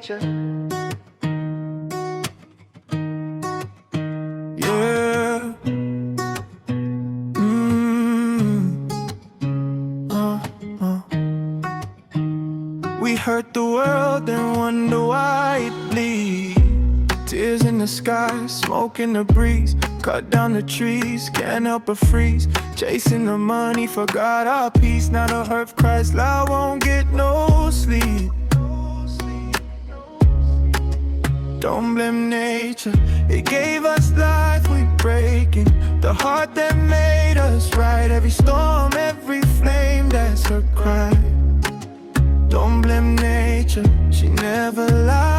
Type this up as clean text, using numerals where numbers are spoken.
nature. Yeah. We hurt the world and wonder why it bleeds. Tears in the sky, smoke in the breeze. Cut down the trees, can't help but freeze. Chasing the money, forgot our peace. Now the earth cries loud, won't get no sleep. Don't blame nature, it gave us life, we breaking. The heart that made us right. Every storm, every flame, that's her cry. Don't blame nature, she never lies.